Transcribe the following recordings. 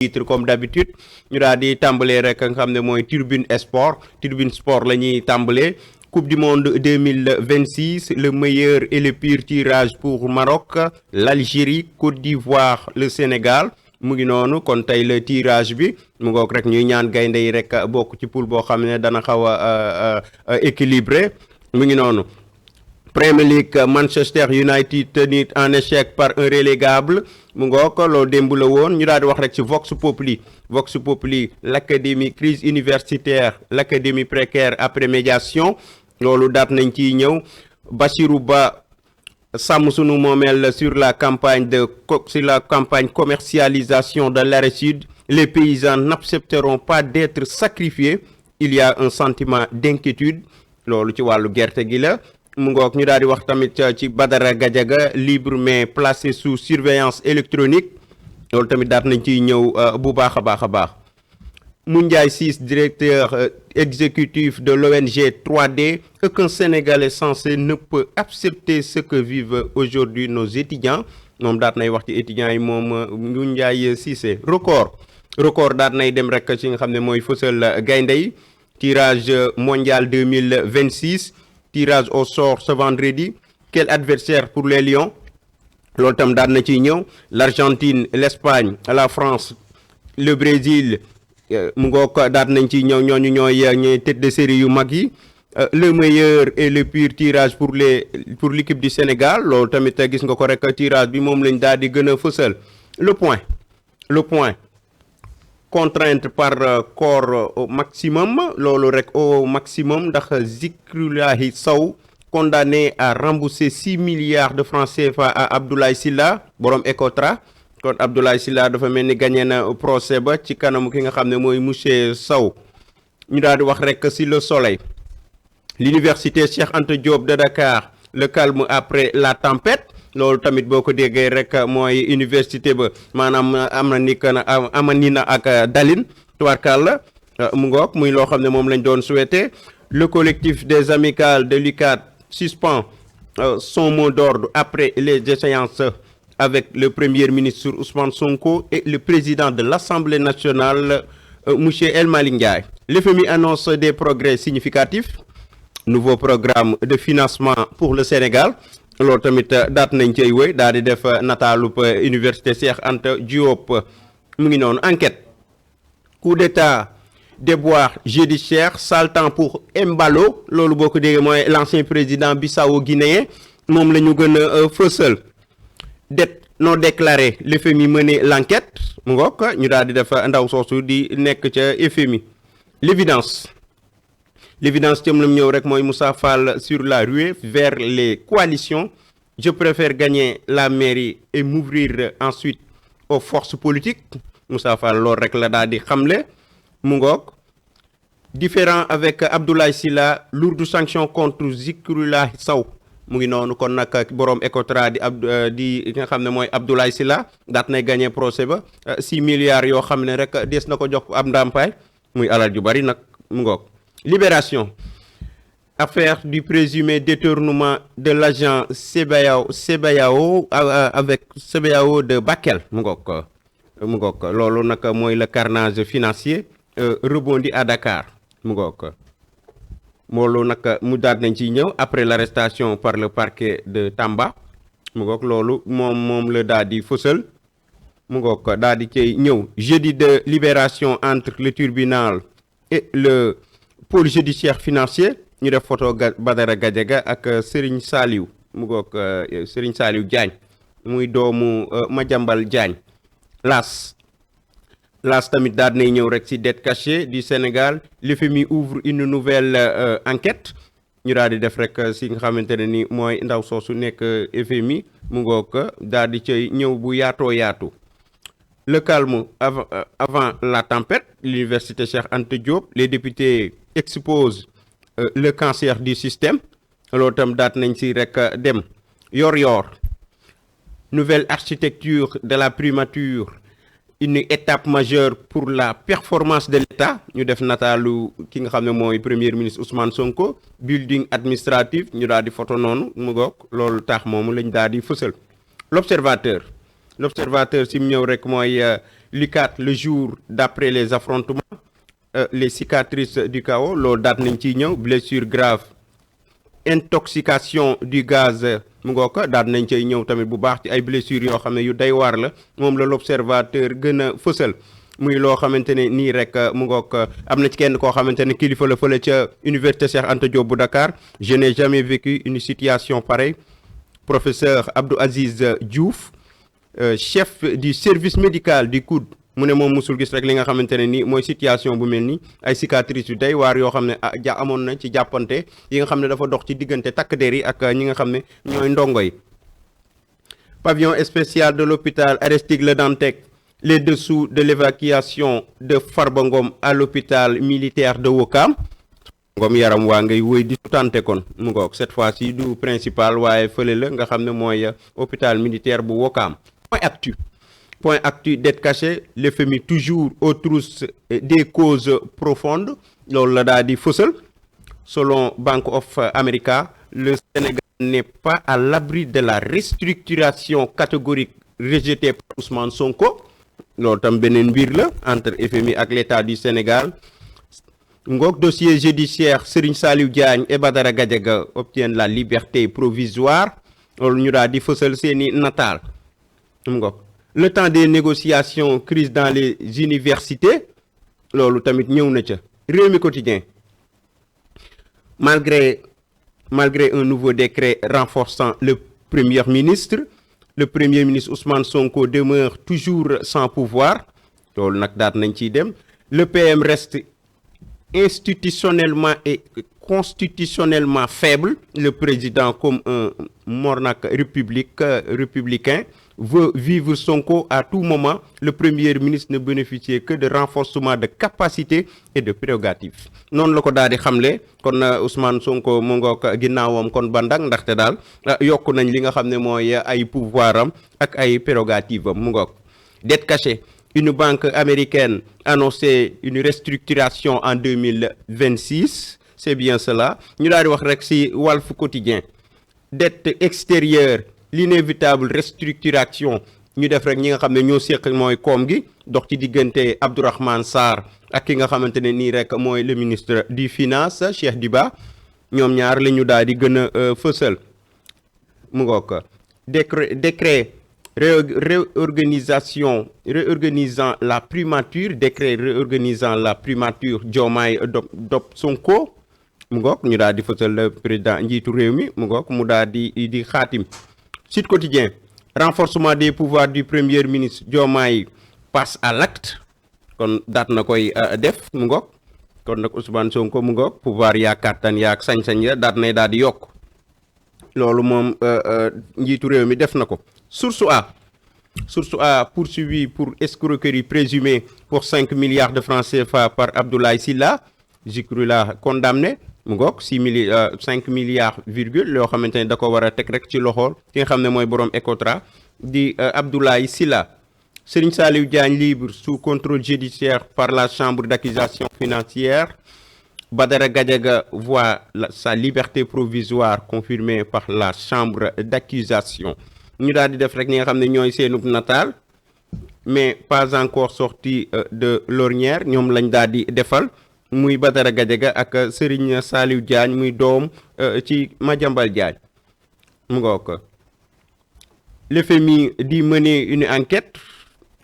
titre comme d'habitude ñu daal di tàmbalee rek nga xam ne mooy Tribune Sport la ñuy tàmbalee Coupe du Monde 2026 le meilleur et le pire tirage pour Maroc l'Algérie Côte d'Ivoire le Sénégal mu ngi noonu kon tey le tirage bi mu ngoog rek ñuy ñaan gaynde yi rek bokk ci poule boo xam ne dana xaw a équilibré mu ngi noonu Premier League Manchester United tenu en échec par un relégable mu ngoog loolu démb la woon ñu daal di wax rek ci Vox Populi l'académie crise universitaire l'académie précaire après médiation loolu daat nañ ciy ñëw Bassirou Ba sàmm sunu moomeel sur la campagne commercialisation de l'arachide les paysans n'accepteront pas d'être sacrifiés il y a un sentiment d'inquiétude loolu ci wàllu gerte gi la mu ngoog ñu daal di wax tamit ci Badara Gadiaga libre mais placé sous surveillance électronique loolu tamit daat nañ ciy ñëw bu baax a baax Moundiaye Ciss directeur exécutif de l'ONG 3D aucun Sénégalais censé ne peut accepter ce que vivent aujourd'hui nos étudiants moom daat nay wax ci étudiants yi moom Moundiaye Cissé record daat nay dem rek ci nga xam ne mooy fësal gaynde yi tirage mondial 2026 tirage au sort ce vendredi quel adversaire pour les Lions loolu tam daat na ciy ñëw l'Argentine l'Espagne la France le Brésil mu ngoog daat nañ ci ñëw ñooñu ñooy tête de série yu mag yi le meilleur et le pire tirage pour l'équipe du Sénégal loolu tamit gis nga ko rek tirage bi moom lañ daal di gën a fësal le point contrainte par corps au maximum loolu rek au maximum ndax Zikroulahi Sow condamné à rembourser 6 milliards de francs CFA à Abdoulaye Sylla borom Ecotra kon Abdoulaye Sylla dafa mel ni gagné na procès ba ci kanamu ki nga xam ne mooy monsieur Sow ñu daal di wax rek ci Le Soleil l'université Cheikh Anta Diop de Dakar le calme après la tempête loolu tamit boo ko déggee rek mooy université ba maanaam amanina ak dalin tubaarkàlla mu ngoog muy loo xam ne moom lañ doon souhaité le collectif des amicales de l'UCAD suspend son mot d'ordre après les échéances avec le premier ministre Ousmane Sonko et le président de l'Assemblée nationale monsieur El Malick Ndiaye. L'FMI annonce des progrès significatifs nouveau programme de financement pour le Sénégal loolu tamit daat nañ cay wéy daal di def nataalub université Cheikh Anta Diop mu ngi noonu enquête coup d'état déboire judiciaire sale temps pour Embalo loolu boo ko déggee mooy l'ancien président bissau-guinéen moom la ñu gën a fësal dette non déclarée l'FMI mené l'enquête mu ngoog ñu daal di def ndaw soosu di nekk ca FMI l'évidence cam lam ñëw rek mooy Moussa Fall sur la ruée vers les coalitions je préfère gagner la mairie et m'ouvrir ensuite aux forces politiques Moussa Fall loolu rek la daal di xamle mu ngoog différent avec Abdoulaye Sylla lourde sanction contre Zikroulahi Sow mu ngi noonu kon nag borom Ecotra di nga xam ne mooy Abdoulaye Sylla daat nay gagné procès ba 6 milliards yoo xam ne rek des na ko jox ab ndàmpaay muy alal ju bari nag mu ngoog Libération affaire du présumé détournement de l'agent CBAO avec CBAO de Bakel mu ngoog loolu nag mooy le carnage financier rebondi à Dakar mu ngoog loolu nag mu daal nañ ci ñëw après l'arrestation par le parquet de Tamba mu ngoog loolu moom la daal di fësal mu ngoog daal di cay ñëw jeudi de libération entre le tribunal et le pôle judiciaire financier ñu def photo Badara Gadiaga ak Serigne Saliou mu ngoog Serigne Saliou Diagne muy doomu Madiambal Diagne L'As tamit daal nay ñëw rek ci dette cachée du Sénégal l'FMI ouvre une nouvelle enquête ñu daal di def rek ci nga xamante ne ni mooy ndaw soosu nekk FMI mu ngoog daal di cay ñëw bu yaatu le calme avant la tempête l'université Cheikh Anta Diop les députés exposent le cancer du système loolu tam daat nañ ci rek dem yor nouvelle architecture de la primature une étape majeure pour la performance de l'État ñu def nataalu ki nga xam ne mooy premier ministre Ousmane Sonko building administratif ñu daal di photo noonu mu ngoog loolu tax moomu lañ daal di fësal l'observateur si mu ñëw rek mooy l'UCAD le jour d'après les affrontements, les cicatrices du chaos loolu daat nañ ciy ñëw. Blessure grave, intoxication du gaz mu ngoo ko daat nañ cay ñëw tamit bu baax ci ay blessures yoo xam ne yu day waar la moom la l'observateur gën a fësal. muy loo xamante ne nii rek mu ngoog am na ci kenn koo xamante ne kilifa la fële ca université Cheikh Anta Diop bu Dakar. Je n'ai jamais vécu une situation pareille. Professeur Abdou Aziz Diouf, chef du service médical du COUD, mu ne moom musul gis rek li nga xamante ne nii mooy situation bu mel ni ay cicatrices yu day waar yoo xam ne amoon na ci jàppante yi nga xam ne dafa dox ci diggante takk der yi ak ñi nga xam ne ñooy ndongo yi. Pavillon spécial de l'hôpital Aristide Le Dantec. Les dessous de l'évacuation de Farba Ngom à l'hôpital militaire de Ouakam. Ngom yaram waa ngay wëy di sutante kon mu ngoog cette fois-ci du principal waaye fële la nga xam ne mooy hôpital militaire bu Ouakam. Point actu dette cachée, l'FMI toujours aux trousses des causes profondes loolu la daal di fësal. Selon Bank of America, le Sénégal n'est pas à l'abri de la restructuration catégorique rejetée par Ousmane Sonko. loolu tam beneen mbir la entre FMI ak l'État du Sénégal. ngoog dossier judiciaire Serigne Saliou Diagne et Badara Gadiaga obtiennent la liberté provisoire loolu ñu daal di fësal seeni nataal. ngoog le temps des négociations, crise dans les universités loolu tamit ñëw na ca. Rewmi Quotidien, malgré un nouveau décret renforçant le premier ministre Ousmane Sonko demeure toujours sans pouvoir loolu nag daat nañ ciy dem. Le PM reste institutionnellement et constitutionnellement faible. Le président, comme un monarque républicain, veut vivre Sonko à tout moment. Le premier ministre ne bénéficiait que de renforcement de capacité et de prérogatives. noonu la ko daal di xamle kon Ousmane Sonko mu ngoog ginnaawam kon bandak ndaxte daal yokk nañ li nga xam ne mooy ay pouvoir am ak ay prérogatives am mu ngoog. Dette cachée, une banque américaine annonçait une restructuration en 2026. C'est bien cela. ñu daal di wax rek ci Walf Quotidien. Dette extérieure, l'inévitable restructuration ñu def rek ñi nga xam ne ñoo séq mooy koom gi dox ci diggante Abdourahmane Sarr ak ki nga xamante ne nii rek mooy le ministre du finance Cheikh Diba ñoom ñaar la ñu daal di gën a fësal mu ngoog. Décret réorganisant la primature, décret réorganisant la primature Diomaye Dop Sonko mu ngoog ñu daal di fësal le président njiitu réew mi mu ngoog mu daal di xaatim. Sud Quotidien, renforcement des pouvoirs du premier ministre Diomaye passe à l'acte kon daat na koy def mu ngoog kon nag Ousmane Sonko mu ngoog pouvoir yaa kàttan yaa sañ-sañ ya daat nay daal di yokk loolu moom njiitu réew mi def na ko. Source A poursuivi pour escroquerie présumée pour 5 milliards de francs CFA par Abdoulaye Sylla Zikrullah condamné mu ngoog 5 milliards virgule yoo xamante ne da ko war a teg rek ci loxo ki nga xam ne mooy borom Ecotra di Abdoulaye Sylla. Serigne Saliou Diagne libre sous contrôle judiciaire par la chambre d'accusation financière. Badara Gadiaga voit sa liberté provisoire confirmée par la chambre d'accusation. ñu daal di def rek ñi nga xam ne ñooy seenub nataal mais pas encore sorti de l'ornière ñoom lañ daal di defal muy Badara Gadiaga ak Serigne Saliou Diagne muy doom ci Madiambal Diagne mu ngoog. L'FMI dit mener une enquête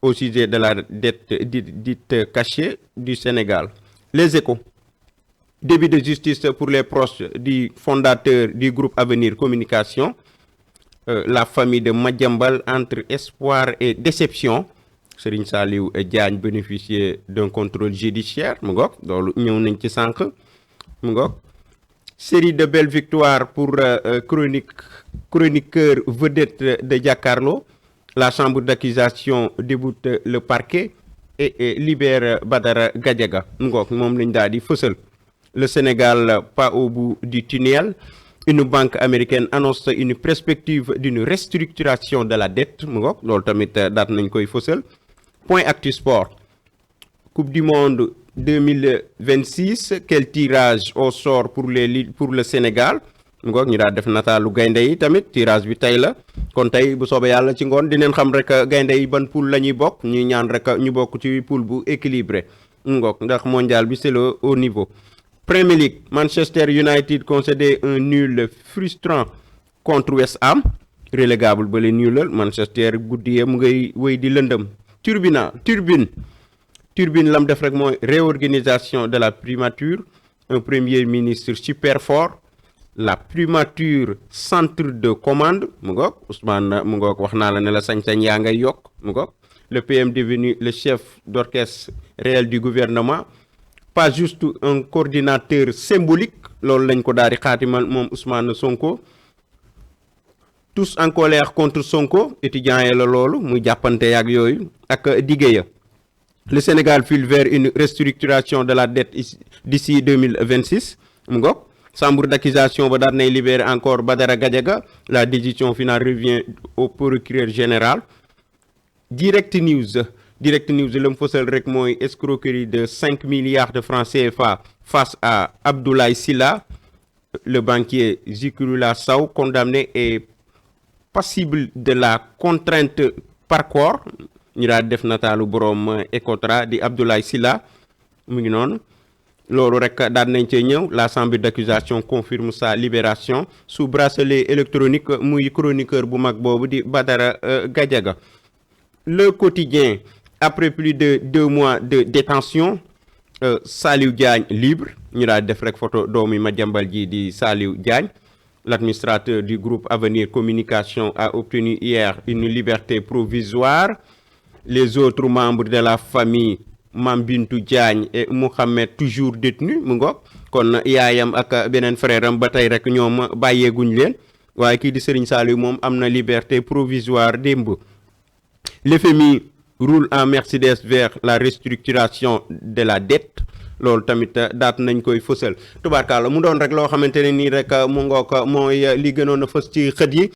au sujet de la dette dite cachée du Sénégal. Les Échos, début de justice pour les proches du fondateur du groupe Avenir Communication. La famille de Madiambal entre espoir et déception. Serigne Saliou Diagne bénéficiait d'un contrôle judiciaire mu ngoog loolu ñëw nañ ci sànq mu ngoog. Série de belles victoires pour chroniqueur vedette de Jakaarlo. La chambre d'accusation déboute le parquet et libère Badara Gadiaga mu ngoog moom lañ daal di fësal. Le Sénégal pas au bout du tunnel. Une banque américaine annonce une perspective d'une restructuration de la dette mu ngoog loolu tamit daat nañ koy fësal. Point actu sport. Coupe du monde 2026, quel tirage au sort pour le Sénégal? mu ngoog ñu daal def nataalu gaynde yi tamit tirage bi tey la kon tey bu soobee yàlla ci ngoon dinañ xam rek gaynde yi ban poule la ñuy bokk ñuy ñaan rek ñu bokk ci poule bu équilibré mu ngoog ndax mondial bi c'est le haut niveau. Premier League, Manchester United concédé un nul frustrant contre West Ham relégable ba le nulal Manchester guddi yee mu ngay wéy di lëndëm. Turbine lam def rek mooy réorganisation de la primature, un premier ministre super fort, la primature centre de commande mu ngoog Ousmane mu ngoog wax naa la ne la sañ-sañ yaa ngay yokk mu ngoog le PM devenu le chef d'orchestre réel du gouvernement, pas juste un coordinateur symbolique loolu lañ ko daal di xaatimal moom Ousmane Sonko. Tous en colère contre Sonko étudiants yi la loolu muy jàppante yaak yooyu ak dige ya. Le Sénégal file vers une restructuration de la dette d'ici 2026 mu ngoog chambre d'accusation ba daal nay libérer encore Badara Gadiaga, la décision finale revient au procureur général. Direct News la mu fësal rek mooy escroquerie de 5 milliards de francs CFA face à Abdoulaye Sylla, le banquier Zikroullah Sow condamné et passible de la contrainte par corps ñu daal def nataalu borom Ecotra di Abdoulaye Sylla mu ngi noonu loolu rek daal nañ cee ñëw la chambre d'accusation confirme sa libération sous bracelet électronique muy chroniqueur bu mag boobu di Badara Gadiaga. Le quotidien, après plus de 2 mois de détention, Saliou Diagne libre ñu daal def rek photo doomi Madiambal ji di Saliou Diagne. L'administrateur du groupe Avenir Communication a obtenu hier une liberté provisoire. Les autres membres de la famille Mame Bintou Diagne et Mohamed toujours détenus mu ngoog kon yaayam ak beneen frère am ba tey rek ñoom bàyyeeguñ leen waaye kii di Serigne Saliou moom am na liberté provisoire démb. L'FMI roule en Mercedes vers la restructuration de la dette loolu tamit daat nañ koy fësal tubaarkàlla mu doon rek loo xamante ne nii rek mu ngoog mooy li gënoon a fës ci xët yi